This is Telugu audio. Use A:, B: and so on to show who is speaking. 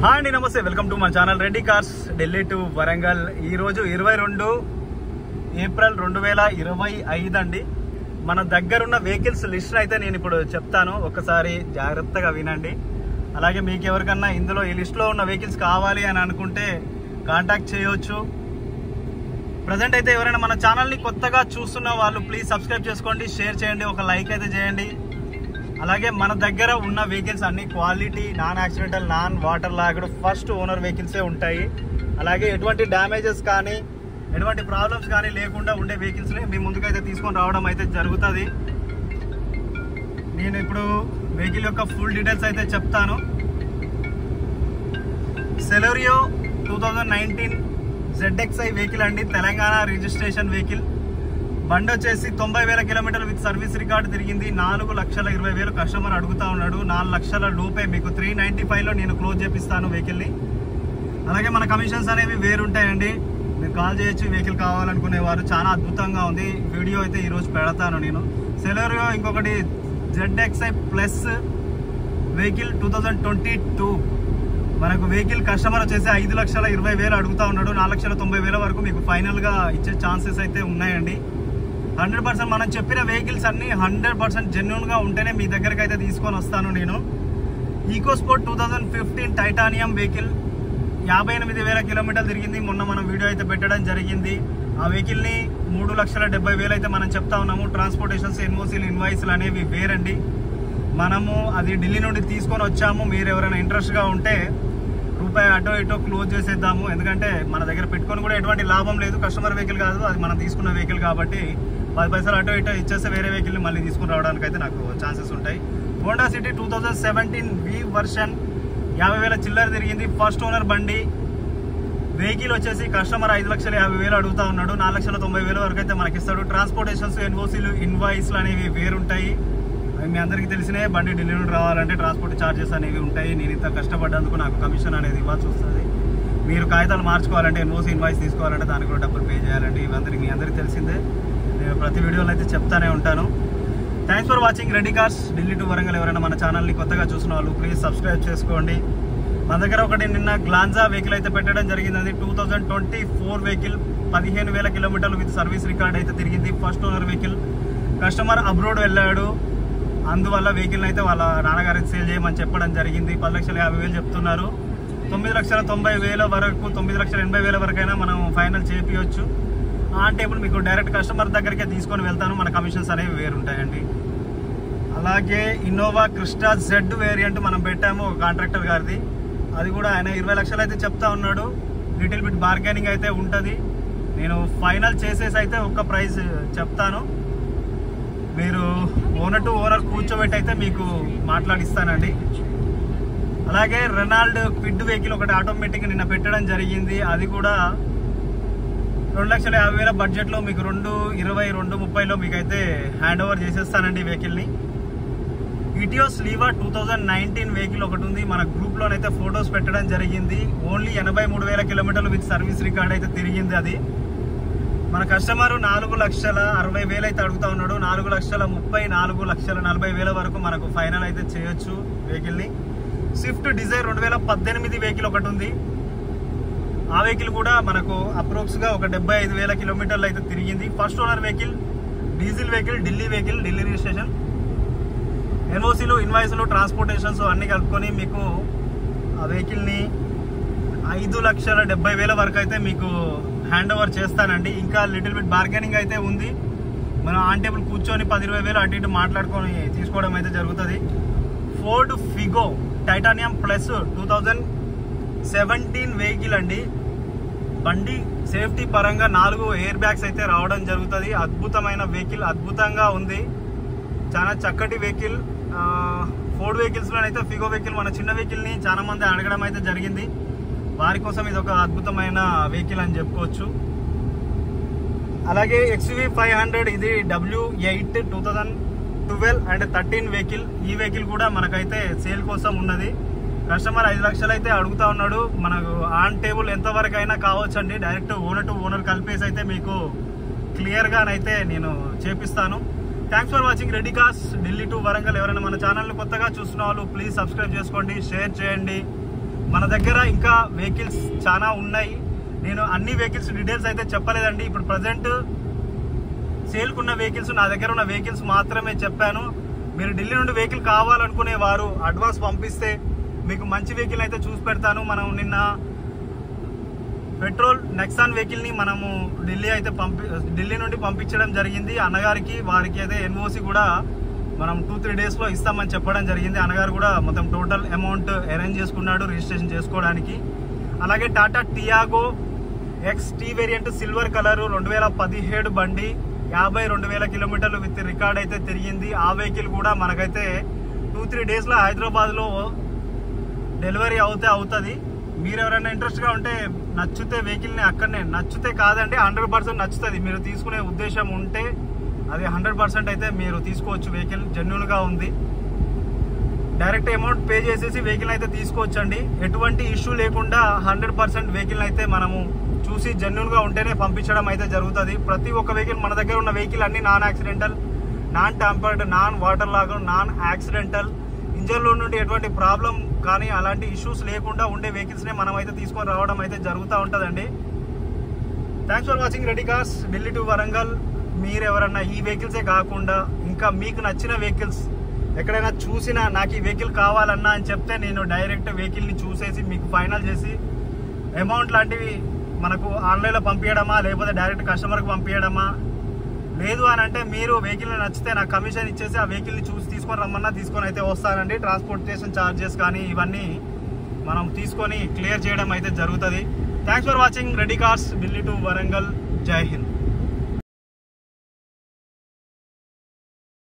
A: హాయ్ అండి, నమస్తే. Welcome to my channel Reddy cars Delhi to Warangal. ఈరోజు 22 ఏప్రిల్ 2025 అండి. మన దగ్గరున్న వెహికల్స్ లిస్ట్ అయితే నేను ఇప్పుడు చెప్తాను, ఒక్కసారి జాగ్రత్తగా వినండి. అలాగే మీకు ఎవరికన్నా ఇందులో ఈ లిస్ట్లో ఉన్న వెహికల్స్ కావాలి అని అనుకుంటే కాంటాక్ట్ చేయవచ్చు. ప్రజెంట్ అయితే ఎవరైనా మన ఛానల్ని కొత్తగా చూస్తున్న వాళ్ళు ప్లీజ్ సబ్స్క్రైబ్ చేసుకోండి, షేర్ చేయండి, ఒక లైక్ అయితే చేయండి. అలాగే మన దగ్గర ఉన్న వెహికల్స్ అన్ని quality, non accidental, non water logged, first owner వెహికల్సే ఉంటాయి. అలాగే ఎటువంటి డ్యామేజెస్ కానీ ఎటువంటి ప్రాబ్లమ్స్ కానీ లేకుండా ఉండే వెహికల్స్ని మీ ముందుకైతే తీసుకొని రావడం అయితే జరుగుతుంది. నేను ఇప్పుడు వెహికల్ యొక్క ఫుల్ డీటెయిల్స్ అయితే చెప్తాను. సెలెరియో 2019 ZXi వెహికల్ అండి, తెలంగాణ రిజిస్ట్రేషన్ వెహికల్. బండి వచ్చేసి 90,000 కిలోమీటర్లు విత్ సర్వీస్ రికార్డు తిరిగింది. 4,20,000 కస్టమర్ అడుగుతా ఉన్నాడు. 4 లక్షల లోపే మీకు 395లో నేను క్లోజ్ చేపిస్తాను వెహికల్ని. అలాగే మన కమిషన్స్ అనేవి వేరుంటాయండి. మీరు కాల్ చేయొచ్చు వెహికల్ కావాలనుకునేవారు. చాలా అద్భుతంగా ఉంది. వీడియో అయితే ఈరోజు పెడతాను నేను. సెలెరియో ఇంకొకటి ZXi ప్లస్ వెహికల్ 2022 మనకు వెహికల్ కస్టమర్ వచ్చేసి 5,20,000 అడుగుతా ఉన్నాడు. 4,90,000 వరకు మీకు ఫైనల్గా ఇచ్చే ఛాన్సెస్ అయితే ఉన్నాయండి. 100% మనం చెప్పిన వెహికల్స్ అన్ని 100% జెన్యూన్గా ఉంటేనే మీ దగ్గరికి అయితే తీసుకొని వస్తాను నేను. ఈకోస్పోర్ట్ 2015 టైటానియం వెహికల్ 58,000 కిలోమీటర్లు తిరిగింది. మొన్న మనం వీడియో అయితే పెట్టడం జరిగింది. ఆ వెహికల్ని 3,70,000 అయితే మనం చెప్తా ఉన్నాము. ట్రాన్స్పోర్టేషన్స్, ఎన్ఓసీలు, ఇన్వాయిస్లు అనేవి వేరండి. మనము అది ఢిల్లీ నుండి తీసుకొని వచ్చాము. మీరు ఎవరైనా ఇంట్రెస్ట్గా ఉంటే రూపాయి అటో ఇటో క్లోజ్ చేసేద్దాము. ఎందుకంటే మన దగ్గర పెట్టుకొని కూడా ఎటువంటి లాభం లేదు. కస్టమర్ వెహికల్ కాదు, అది మనం తీసుకున్న వెహికల్ కాబట్టి 10 పైసలు అటో ఇటో ఇచ్చేస్తే వేరే వెహికల్ని మళ్ళీ తీసుకుని రావడానికి అయితే నాకు ఛాన్సెస్ ఉంటాయి. హోండా సిటీ 2017 V వర్షన్ 50,000 చిల్లర తిరిగింది. ఫస్ట్ ఓనర్ బండి. వెహికల్ వచ్చేసి కస్టమర్ 5,50,000 అడుగుతా ఉన్నాడు. 4,90,000 వరకు అయితే మనకి ఇస్తాడు. ట్రాన్స్పోర్టేషన్స్, ఎన్ఓసీలు, ఇన్వాయిస్లు అనేవి వేరుంటాయి. మీ అందరికీ తెలిసినే బండి ఢిల్లీ నుండి రావాలంటే ట్రాన్స్పోర్ట్ ఛార్జెస్ అనేవి ఉంటాయి. నేను ఇంత కష్టపడ్డందుకు నాకు కమిషన్ అనేది ఇవ్వాల్సి వస్తుంది. మీరు కాగితాలు మార్చుకోవాలంటే, ఎన్ఓసీ, ఇన్వాయిస్ తీసుకోవాలంటే దానికి కూడా డబ్బులు పే చేయాలండి. ఇవందరికీ మీ అందరికీ తెలిసిందే. నేను ప్రతి వీడియోలో అయితే చెప్తానే ఉంటాను. Thanks for watching Reddy cars Delhi to Warangal. ఎవరైనా మన ఛానల్ని కొత్తగా చూసిన వాళ్ళు ప్లీజ్ సబ్స్క్రైబ్ చేసుకోండి. మన దగ్గర ఒకటి నిన్న గ్లాన్జా వెహికల్ అయితే పెట్టడం జరిగింది. అది 2024 వెహికల్ 15,000 కిలోమీటర్లు విత్ సర్వీస్ రికార్డ్ అయితే తిరిగింది. First owner vehicle. Customer abroad వెళ్ళాడు, అందువల్ల వెహికల్ అయితే వాళ్ళ నాన్నగారికి సేల్ చేయమని చెప్పడం జరిగింది. 10,50,000 చెప్తున్నారు. 9,90,000 వరకు, 9,80,000 వరకైనా మనం ఫైనల్ చేపించవచ్చు. ఆన్ టేబుల్ మీకు డైరెక్ట్ కస్టమర్ దగ్గరికే తీసుకొని వెళ్తాను. మన కమిషన్స్ అనేవి వేరుంటాయండి. అలాగే ఇన్నోవా క్రిస్టా Z వేరియంట్ మనం పెట్టాము ఒక కాంట్రాక్టర్ గారిది. అది కూడా ఆయన 20 లక్షలు అయితే చెప్తా ఉన్నాడు. లిటిల్ బిట్ బార్గెనింగ్ అయితే ఉంటుంది. నేను ఫైనల్ చేసేసి అయితే ఒక ప్రైస్ చెప్తాను. మీరు ఓనర్ టు ఓనర్ కూర్చోబెట్టి అయితే మీకు మాట్లాడిస్తానండి. అలాగే రెనాల్డ్ క్విడ్ వెహికల్ ఒకటి ఆటోమేటిక్ నిన్న పెట్టడం జరిగింది. అది కూడా 2,50,000 బడ్జెట్లో మీకు 2,20, 2,30లో మీకైతే హ్యాండ్ ఓవర్ చేసేస్తానండి వెహికల్ని. ఇటియోస్ లీవా 2019 వెహికల్ ఒకటి ఉంది. మన గ్రూప్లోనైతే ఫొటోస్ పెట్టడం జరిగింది. ఓన్లీ 83,000 కిలోమీటర్లు విత్ సర్వీస్ రికార్డ్ అయితే తిరిగింది. అది మన కస్టమర్ 4,60,000 అయితే అడుగుతా ఉన్నాడు. 4,30,000, 4,40,000 వరకు మనకు ఫైనల్ అయితే చేయొచ్చు వెహికల్ని. స్విఫ్ట్ డిజైర్ 2018 వెహికల్ ఒకటి ఉంది. ఆ వెహికల్ కూడా మనకు అప్రోక్స్గా ఒక 75,000 కిలోమీటర్లు అయితే తిరిగింది. First owner vehicle, diesel vehicle, Delhi vehicle, Delhi registration. ఎన్ఓసీలు, ఇన్వాయిస్లు, ట్రాన్స్పోర్టేషన్స్ అన్నీ కలుపుకొని మీకు ఆ వెహికల్ని 5,70,000 వరకు అయితే మీకు హ్యాండ్ ఓవర్ చేస్తానండి. ఇంకా లిటిల్ బిట్ బార్గెనింగ్ అయితే ఉంది. మనం ఆన్ టేబుల్ కూర్చొని 10,20,000 అటు ఇటు మాట్లాడుకొని తీసుకోవడం అయితే జరుగుతుంది. Ford Figo titanium plus 2017 vehicle అండి. బండి సేఫ్టీ పరంగా 4 ఎయిర్ బ్యాగ్స్ అయితే రావడం జరుగుతుంది. అద్భుతమైన వెహికల్, అద్భుతంగా ఉంది. చాలా చక్కటి వెహికల్. ఫోర్డ్ వెహికల్స్లోనైతే ఫిగో వెహికల్, మన చిన్న వెహికల్ని చాలా మంది అడగడం అయితే జరిగింది. వారి కోసం ఇది ఒక అద్భుతమైన వెహికల్ అని చెప్పుకోవచ్చు. అలాగే XUV 500 ఇది W8 2012 అండ్ 13 వెహికల్. ఈ వెహికల్ కూడా మనకైతే సేల్ కోసం ఉన్నది. కస్టమర్ 5 లక్షలు అయితే అడుగుతా ఉన్నాడు. మనకు ఆన్ టేబుల్ ఎంతవరకు అయినా కావచ్చండి. డైరెక్ట్ ఓనర్ టు ఓనర్ కలిపేసి అయితే మీకు క్లియర్గానైతే నేను చేపిస్తాను. Thanks for watching Reddy cars Delhi to Warangal. ఎవరైనా మన ఛానల్ని కొత్తగా చూస్తున్న వాళ్ళు ప్లీజ్ సబ్స్క్రైబ్ చేసుకోండి, షేర్ చేయండి, మన దగ్గర ఇంకా వెహికల్స్ చాలా ఉన్నాయి. నేను అన్ని వెహికల్స్ డీటెయిల్స్ అయితే చెప్పలేదండి. ఇప్పుడు ప్రజెంట్ సేల్కున్న వెహికల్స్, నా దగ్గర ఉన్న వెహికల్స్ మాత్రమే చెప్పాను. మీరు ఢిల్లీ నుండి వెహికల్ కావాలనుకునే వారు అడ్వాన్స్ పంపిస్తే మీకు మంచి వెహికల్ అయితే చూసి పెడతాను. మనం నిన్న పెట్రోల్ నెక్సాన్ వెహికల్ ని మనము ఢిల్లీ నుండి పంపించడం జరిగింది అన్నగారికి. వారికి అయితే ఎన్ఓసి కూడా మనం 2-3 days లో ఇస్తామని చెప్పడం జరిగింది. అన్నగారు కూడా మొత్తం టోటల్ అమౌంట్ అరేంజ్ చేసుకున్నాడు రిజిస్ట్రేషన్ చేసుకోవడానికి. అలాగే Tata Tiago XT variant silver colour 2017 బండి 52,000 కిలోమీటర్లు విత్ రికార్డ్ అయితే తిరిగింది. ఆ వెహికల్ కూడా మనకైతే 2-3 days లో హైదరాబాద్ లో డెలివరీ అవుతుంది. మీరు ఎవరైనా ఇంట్రెస్ట్ గా ఉంటే నచ్చితే వెహికల్ ని అక్కడనే, నచ్చితే కాదండి 100% నచ్చుతుంది. మీరు తీసుకునే ఉద్దేశం ఉంటే అది 100% అయితే మీరు తీసుకోవచ్చు. వెహికల్ జెన్యూన్ గా ఉంది. డైరెక్ట్ అమౌంట్ పే చేసేసి వెహికల్ అయితే తీసుకోవచ్చండి. ఎటువంటి ఇష్యూ లేకుండా 100% వెహికల్ అయితే మనము చూసి జెన్యూన్ గా ఉంటేనే పంపించడం అయితే జరుగుతుంది. ప్రతి ఒక్క వెహికల్ మన దగ్గర ఉన్న వెహికల్ అన్ని non accidental, non tampered, non water log, non accidental, engine లో నుండి ఎటువంటి ప్రాబ్లం కానీ అలాంటి ఇష్యూస్ లేకుండా ఉండే వెహికల్స్ నే మనం అయితే తీసుకొని రావడం అయితే జరుగుతూ ఉంటుందండి. Thanks for watching ready cars Delhi to Warangal. మీరు ఎవరన్నా ఈ వెహికల్సే కాకుండా ఇంకా మీకు నచ్చిన వెహికల్స్ ఎక్కడైనా చూసినా నాకు ఈ వెహికల్ కావాలన్నా అని చెప్తే నేను డైరెక్ట్ వెహికల్ ని చూసేసి మీకు ఫైనల్ చేసి అమౌంట్ లాంటివి మనకు ఆన్లైన్లో పంపించడమా లేకపోతే డైరెక్ట్ కస్టమర్కి పంపించడమా, లేదు అని అంటే మీరు వెహికల్ నచ్చితే నాకు కమిషన్ ఇచ్చేసి ఆ వెహికల్ని చూసి తీసుకొని రమ్మన్నా తీసుకొని అయితే వస్తానండి. ట్రాన్స్పోర్టేషన్ ఛార్జెస్ కానీ ఇవన్నీ మనం తీసుకొని క్లియర్ చేయడం అయితే జరుగుతుంది. Thanks for watching ready cars Delhi to Warangal. జై హింద్.